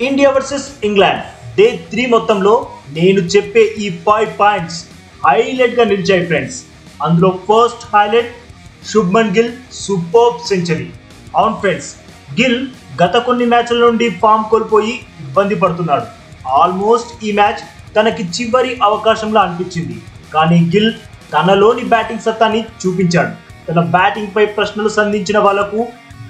India versus England day 3 మొత్తంలో నేను చెప్పే ఈ 5 పాయింట్స్ హైలైట్ గా నిలిచాయి ఫ్రెండ్స్. అందులో first highlight Shubman Gill super century. అవును ఫ్రెండ్స్, గిల్ గత కొన్ని మ్యాచ్ల నుండి ఫామ్ కోల్పోయి ఇబ్బంది పడుతున్నాడు. ఆల్మోస్ట్ ఈ మ్యాచ్ తనకి చివరి అవకాశంలా అనిపించింది. కానీ గిల్ తనలోని బ్యాటింగ్ సత్తాని చూపించాడు. తన బ్యాటింగ్ పై ప్రశ్నలు సంధించిన వాళ్లకు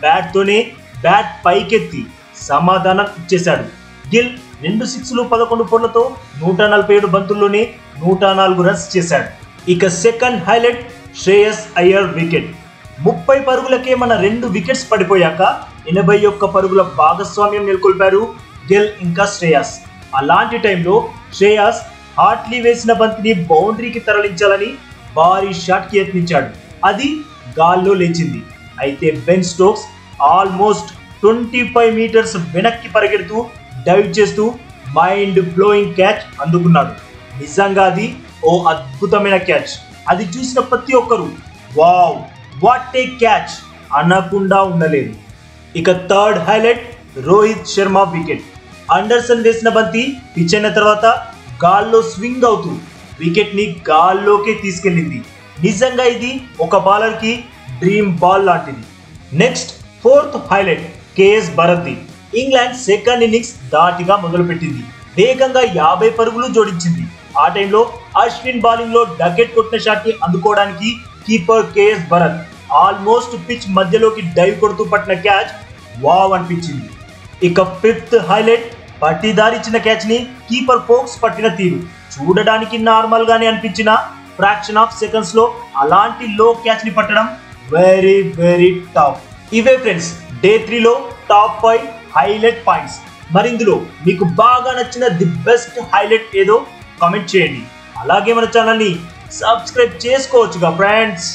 బ్యాట్ పైకెత్తి సమాధానం ఇచ్చేశాడు. గిల్ 2 సిక్స్లు 11 ఫోర్లతో 147 బంతుల్లోనే 104 రన్స్ చేశాడు. ఇక second highlight Shreyas Iyer wicket. 30 పరుగులకే మన 2 వికెట్స్ పడిపోయాక 81 పరుగుల భాగస్వామ్యం నెలకొల్పారు గిల్ ఇంకా శ్రేయస్. అలాంటి టైంలో శ్రేయస్ హార్ట్లీ వేసిన బంతిని బౌండరీకి తరలించాలని భారీ షాట్ కి యత్నించాడు. అది గాల్లో లేచింది. అయితే బెన్ స్టోక్స్ ఆల్మోస్ట్ 25 మీటర్స్ వెనక్కి పరిగెడుతూ డైవ్ చేస్తూ మైండ్ బ్లోయింగ్ క్యాచ్ అందుకున్నాడు. నిజంగా అది ఓ అద్భుతమైన క్యాచ్. అది చూసిన ప్రతి ఒక్కరు వావ్ వాట్ ఏ క్యాచ్ అనకుండా ఉండలేదు. ఇక third highlight Rohit Sharma wicket. Anderson వేసిన బంతి పిచ్ అయిన తర్వాత గాల్లో స్వింగ్ అవుతూ వికెట్ ని గాల్లోకి తీసుకెళ్లింది. నిజంగా ఇది ఒక బౌలర్ కి డ్రీమ్ బాల్ లాంటిది. Next fourth highlight K S Bharat. England second innings ధాటిగా మొదలుపెట్టింది. వేగంగా 50 పరుగులు జోడించింది. ఆ టైంలో అశ్విన్ బౌలింగ్ లో డకెట్ కొట్టిన షాట్ ని అందుకోవడానికి keeper K S Bharat almost pitch మధ్యలోకి డైవ్ కొడుతూ పట్టిన క్యాచ్ వావ్ అనిపించింది. ఇక ఫిఫ్త్ హైలైట్ పట్టిదారిచ్చిన క్యాచ్ ని కీపర్ ఫోక్స్ పట్టిన తీరు. చూడడానికి నార్మల్ గానే అనిపించిన ఫ్రాక్షన్ ఆఫ్ సెకండ్స్ లో అలాంటి లో క్యాచ్ ని పట్టడం వెరీ టఫ్. ఇవే ఫ్రెండ్స్ డే 3 లో టాప్ 5 హైలైట్ పాయింట్స్. మరి ఇందులో మీకు బాగా నచ్చిన ది బెస్ట్ హైలైట్ ఏదో కామెంట్ చేయండి. అలాగే మన ఛానల్ ని సబ్స్క్రైబ్ చేసుకోవచ్చుగా ఫ్రెండ్స్.